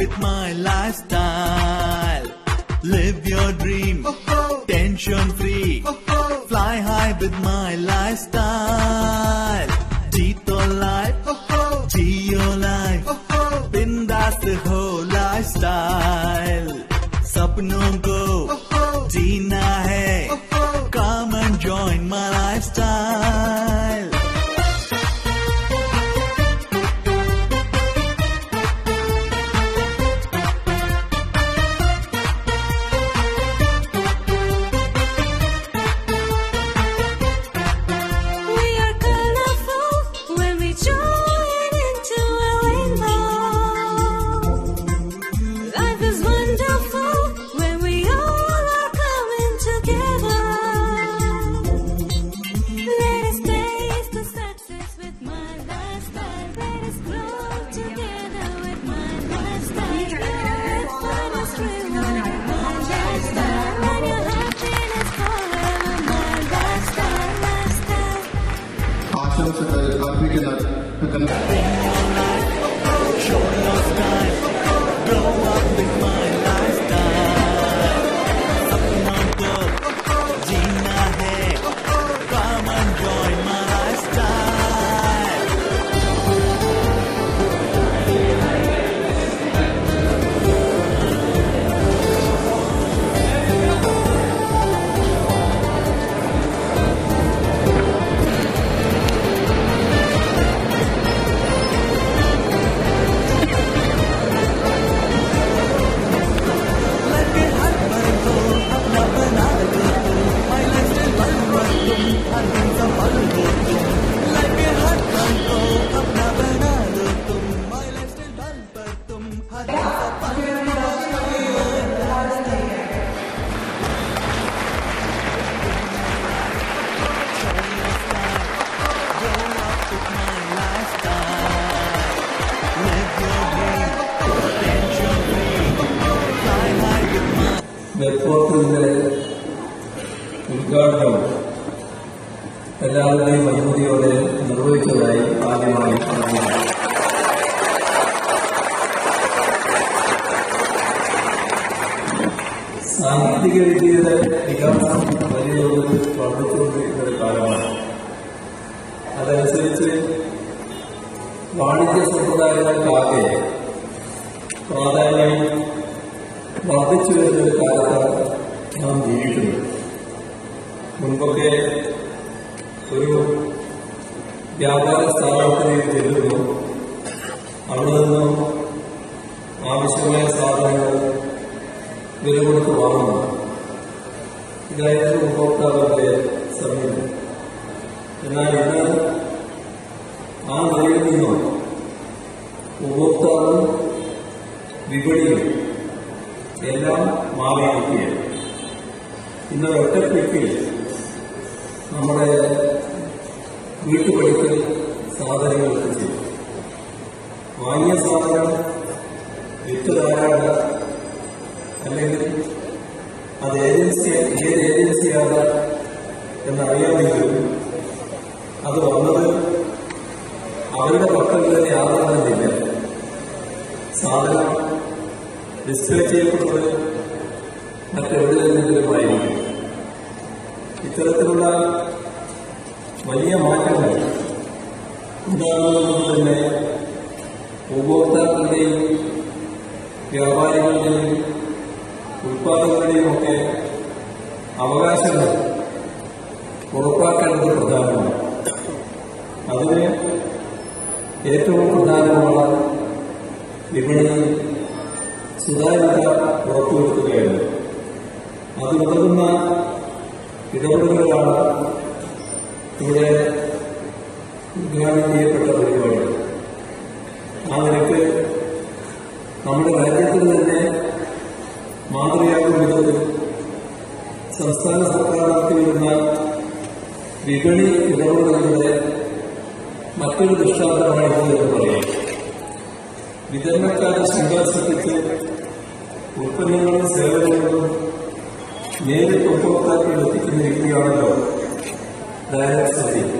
with my lifestyle. Live your dream, tension free. Fly high with my lifestyle. Jeet your life, Geo life. Bindas the whole lifestyle. सपनों को जीना है. Come and join my lifestyle. മെട്രോത്തിന്റെ ഉദ്ഘാടനം എല്ലാവരുടെയും അനുമതിയോടെ നിർവഹിച്ചതായി ആദ്യമായി പറഞ്ഞു. സാങ്കേതിക വിദ്യയുടെ വികാസം വലിയ തോതിൽ വർദ്ധിച്ചുകൊണ്ടിരിക്കുന്ന ഒരു കാലമാണ്. അതനുസരിച്ച് വാണിജ്യ സമ്പ്രദായങ്ങൾക്കാകെ പ്രാധാന്യം വർദ്ധിച്ചു വരുന്നൊരു കാലത്താണ് നാം ജീവിക്കുന്നത്. മുൻപൊക്കെ ഒരു വ്യാപാര സ്ഥാപനത്തിലേക്ക് ചെല്ലുന്നു, അവിടെ നിന്നും ആവശ്യമായ സാധനങ്ങൾ വില കൊടുത്ത് വാങ്ങുന്നു. ഇതായിരുന്നു ഉപഭോക്താവിന്റെ സമീപനം. എന്നാൽ ഇന്ന് ആ നിലയിൽ നിന്നും ഉപഭോക്താവും വിപണിയും എല്ലാം മാറിയിരിക്കുകയാണ്. ഇന്ന് ഒറ്റപ്പിക്കിൽ നമ്മുടെ വീട്ടുപടിക്കൽ സാധനങ്ങൾ എത്തിച്ചു. വാങ്ങിയ സാധനം വിറ്റതാരാണ്, അല്ലെങ്കിൽ അത് ഏത് ഏജൻസിയാണ് എന്നറിയാമെങ്കിലും അത് വന്നത് അവരുടെ പക്കൽ തന്നെ ആകണമെന്നില്ല. സാധനം ഡിസ്പ്ലേ ചെയ്യപ്പെടുന്നത് മറ്റെവിടെയെങ്കിലുമായിരിക്കും. ഇത്തരത്തിലുള്ള വലിയ മാറ്റങ്ങൾ ഉണ്ടാകുന്നത് തന്നെ ഉപഭോക്താക്കളുടെയും വ്യാപാരികളുടെയും ഉൽപ്പാദകരുടെയും ഒക്കെ അവകാശങ്ങൾ ഉറപ്പാക്കേണ്ടത് പ്രധാനമാണ്. അതിന് ഏറ്റവും പ്രധാനമാണ് വിപണിയിൽ സുതാര്യത ഉറപ്പുവരുത്തുകയാണ്. അതിനുതകുന്ന ഇടപെടലുകളാണ് ഇവിടെ ഉദ്ഘാടനം ചെയ്യപ്പെട്ട പരിപാടി. ആ നിലയ്ക്ക് നമ്മുടെ രാജ്യത്തിന് തന്നെ മാതൃകയാകുന്ന വിധത്തിൽ സംസ്ഥാന സർക്കാർ നടത്തിവരുന്ന വിപണി ഇടപെടലുകളുടെ മറ്റൊരു ദൃഷ്ടാന്തമാണിത് എന്ന് പറയാം. വിതരണക്കാരെ ശൃംഖല ഉൽപ്പന്നങ്ങളും സേവനങ്ങളും നേരിട്ട് ഉപഭോക്താക്കളിൽ എത്തിക്കുന്ന രീതിയാണല്ലോ ഡയറക്ട് സെല്ലിംഗ്.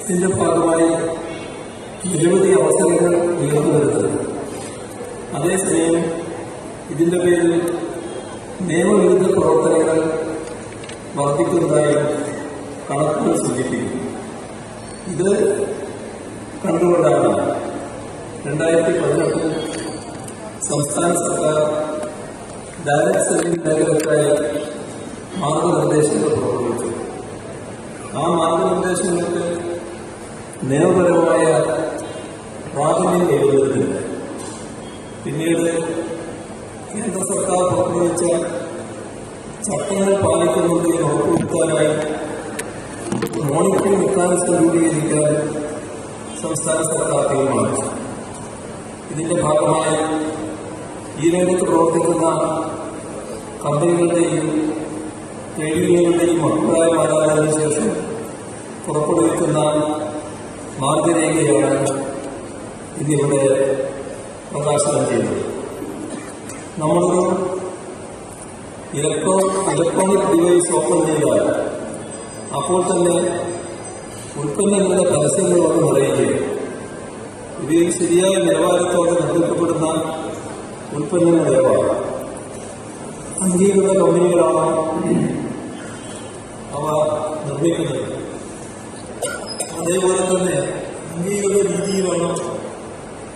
ഇതിന്റെ ഭാഗമായി നിരവധി അവസരങ്ങൾ ഉയർന്നു വരുന്നത്. അതേസമയം ഇതിന്റെ പേരിൽ നിയമവിരുദ്ധ പ്രവർത്തനങ്ങൾ വർദ്ധിക്കുന്നതായി കണക്കുകൾ സൂചിപ്പിക്കുന്നു. ഇത് കണ്ടുകൊണ്ടാണ് 2018 സംസ്ഥാന സർക്കാർ ഡയറക്ട് സെല്ലിംഗ് മേഖലക്കായി മാർഗനിർദ്ദേശങ്ങൾ പുറപ്പെടുവിച്ചു. ആ മാർഗനിർദ്ദേശങ്ങൾക്ക് നിയമപരമായ പ്രാധാന്യം നേടുന്നതിന് പിന്നീട് കേന്ദ്ര സർക്കാർ പുറപ്പെടുവിച്ച ചട്ടങ്ങൾ പാലിക്കുന്നതിന് ഉറപ്പുവരുത്താനായി മോണിറ്ററിംഗ് മെക്കാനിസം രൂപീകരിക്കാൻ സംസ്ഥാന സർക്കാർ തീരുമാനിച്ചു. ഇതിന്റെ ഭാഗമായി ഈ രംഗത്ത് പ്രവർത്തിക്കുന്ന കമ്പനികളുടെയും ട്രേഡ് യൂണിയനുകളുടെയും അഭിപ്രായം ആരാഞ്ഞതിനു ശേഷം പുറപ്പെടുവിക്കുന്ന മാർഗരേഖയാണ് ഇതിവിടെ പ്രകാശനം ചെയ്യുന്നത്. നമ്മളൊരു ഇലക്ട്രോണിക് ഡിവൈസ് ഓപ്പൺ ചെയ്താൽ അപ്പോൾ തന്നെ ഉൽപ്പന്നങ്ങളുടെ പരസ്യങ്ങൾ വന്ന് നിറയുകയും ഇവയിൽ ശരിയായ നിലവാരത്തോടെ നിർമ്മിക്കപ്പെടുന്ന ഉൽപ്പന്നങ്ങളേവാണ്. അംഗീകൃത കമ്പനികളാണ് അവ നിർമ്മിക്കുന്നത്. അതേപോലെ തന്നെ അംഗീകൃത രീതിയിലാണ്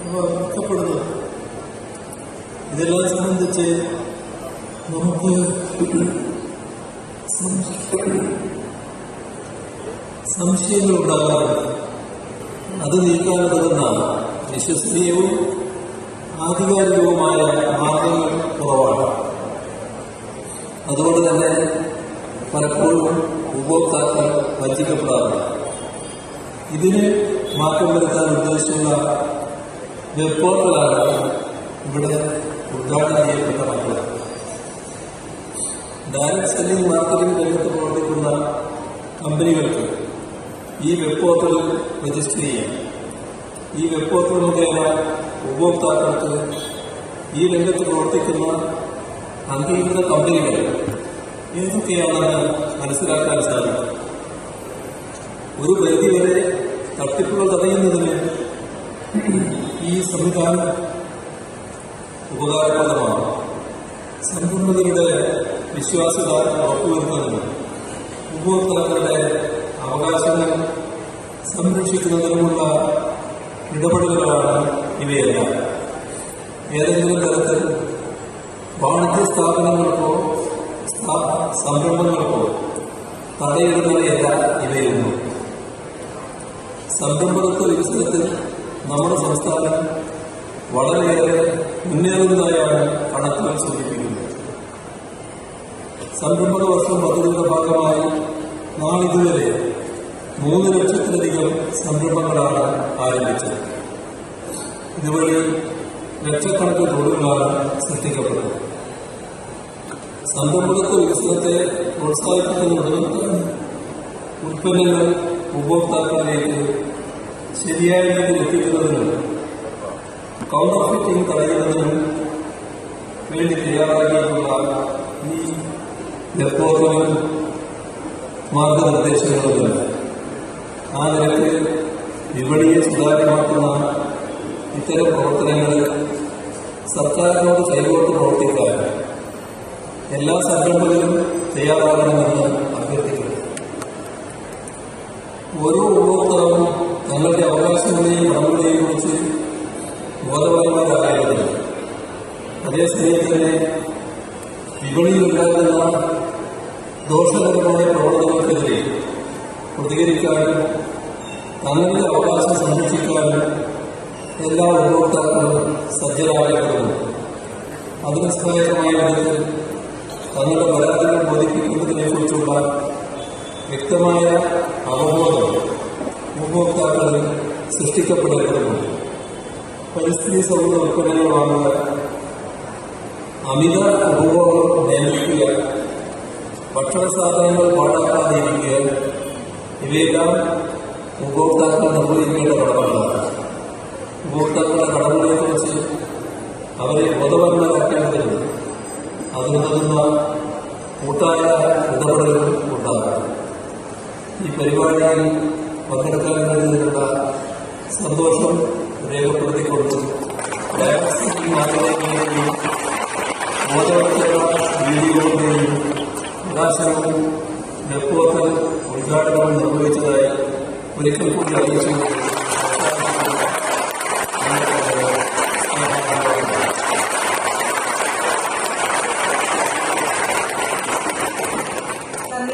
അവ വിൽക്കപ്പെടുന്നത്. ഇതെല്ലാം സംബന്ധിച്ച് നമുക്ക് സംശയങ്ങളുണ്ടാകാറുണ്ട്. അത് നീക്കാനുള്ളതെന്നാണ് വിശ്വസനീയവും ആധികാരികവുമായ മാർഗങ്ങൾ കുറവാണ്. അതുകൊണ്ട് തന്നെ പലപ്പോഴും ഉപഭോക്താക്കൾ വഞ്ചിക്കപ്പെടാറുണ്ട്. ഇതിന് മാറ്റം വരുത്താൻ ഉദ്ദേശിച്ചുള്ള വെബ് പോർട്ടലാണ് ഇവിടെ ഉദ്ഘാടനം ചെയ്യപ്പെട്ട മക്കൾ. ഡയറക്ട് സെല്ലിംഗ് മാർക്കറ്റിംഗ് രംഗത്ത് പ്രവർത്തിക്കുന്ന കമ്പനികൾക്ക് ഈ വെബ് പോർട്ടലിൽ രജിസ്റ്റർ ചെയ്യാം. ഈ വെബ് പോർട്ടൽ മുഖേന ഉപഭോക്താക്കൾക്ക് ഈ രംഗത്ത് പ്രവർത്തിക്കുന്ന അംഗീകൃത കമ്പനികൾ എന്തൊക്കെയാണെന്ന് മനസ്സിലാക്കാൻ സാധിക്കും. ഒരു പരിധിവരെ തട്ടിപ്പുകൾ തടയുന്നതിന് ഈ സംവിധാനം ഉപകാരപ്രദമാണ്. സംരംഭകരുടെ വിശ്വാസ്യത ഉറപ്പുവരുത്തുന്നതിനും ഉപഭോക്താക്കളുടെ അവകാശങ്ങൾ സംരക്ഷിക്കുന്നതിനുമുള്ള ഇടപെടലുകളാണ് ഇവയെല്ലാം. ഏതെങ്കിലും തരത്തിൽ വാണിജ്യ സ്ഥാപനങ്ങൾക്കോ സംരംഭങ്ങൾക്കോ തടയിടുന്നവയല്ല ഇവയൊന്നും. സംരംഭകത്വ വികസനത്തിൽ നമ്മുടെ സംസ്ഥാനം വളരെയേറെ മുന്നേറുന്നതായാണ് കണക്കുകൾ സൂചിപ്പിക്കുന്നത്. സംരംഭക വർഷം പദ്ധതിയുടെ ഭാഗമായി നാളിതുവരെ 3 ലക്ഷത്തിലധികം സംരംഭങ്ങളാണ് ആരംഭിച്ചത്. ഇതുവഴി ലക്ഷക്കണക്കിന് തൊഴിലുകളാണ് സൃഷ്ടിക്കപ്പെട്ടത്. സംരംഭകത്വ വികസനത്തെ പ്രോത്സാഹിപ്പിക്കുന്നതിന് ഉൽപ്പന്നങ്ങൾ ഉപഭോക്താക്കളിലേക്ക് ശരിയായ രീതിയിൽ എത്തിക്കുന്നതിനും കൗണ്ടർ ഫിറ്റിംഗ് തടയുന്നതിനും വേണ്ടി തയ്യാറാക്കിയിട്ടുള്ള ഈ വെബ്പോർട്ടലും മാർഗനിർദ്ദേശങ്ങളുമുണ്ട്. ആ നിലയ്ക്ക് വിപണിയെ സുതാര്യമാക്കുന്ന ഇത്തരം പ്രവർത്തനങ്ങൾ സർക്കാരിനോട് കൈകോട്ട് പ്രവർത്തിക്കാൻ എല്ലാ സംരംഭകരും തയ്യാറാകണമെന്ന് അഭ്യർത്ഥിക്കുന്നു. ഓരോ ഉപഭോക്താവും തങ്ങളുടെ അവകാശങ്ങളെയും കടമകളെയും കുറിച്ച് ബോധവാന്മാരാകേണ്ടതുണ്ട്. അതേസമയം തന്നെ വിപണിയിലുണ്ടാകുന്ന ദോഷകരമായ പ്രവണതകൾക്കെതിരെ പ്രതികരിക്കാനും തങ്ങളുടെ അവകാശം സംരക്ഷിക്കാനും എല്ലാ ഉപഭോക്താക്കളും സജ്ജരാകേണ്ടതുണ്ട്. അതിന് സഹായകമായ വിധത്തിൽ തങ്ങളുടെ പരാതികൾ ബോധിപ്പിക്കുന്നതിനെക്കുറിച്ചുള്ള വ്യക്തമായ അവബോധം ഉപഭോക്താക്കളിൽ സൃഷ്ടിക്കപ്പെടേണ്ടതുണ്ട്. പരിസ്ഥിതി സൗഹൃദ ഉൽപ്പന്നങ്ങൾ വാങ്ങുക, അമിത ഉപഭോഗം നിയന്ത്രിക്കുക, ഭക്ഷണ സാധനങ്ങൾ പാഴാക്കാതിരിക്കുക, ഇവയെല്ലാം ഉപഭോക്താക്കൾ നിർവഹിക്കേണ്ട കടമകളാണ്. ഉപഭോക്താക്കളുടെ കടമകളെക്കുറിച്ച് അവരെ ബോധവാന്മാരാക്കേണ്ടതുണ്ട്. അതിനുതകുന്ന കൂട്ടായ ഇടപെടലുകൾ ഉണ്ടാകും. ഈ പരിപാടിയിൽ പങ്കെടുക്കാൻ കഴിയുന്നതിനുള്ള സന്തോഷം രേഖപ്പെടുത്തിക്കൊണ്ട് നിർവഹിച്ചതായി ഒരിക്കൽ കൂടി അറിയിച്ചു.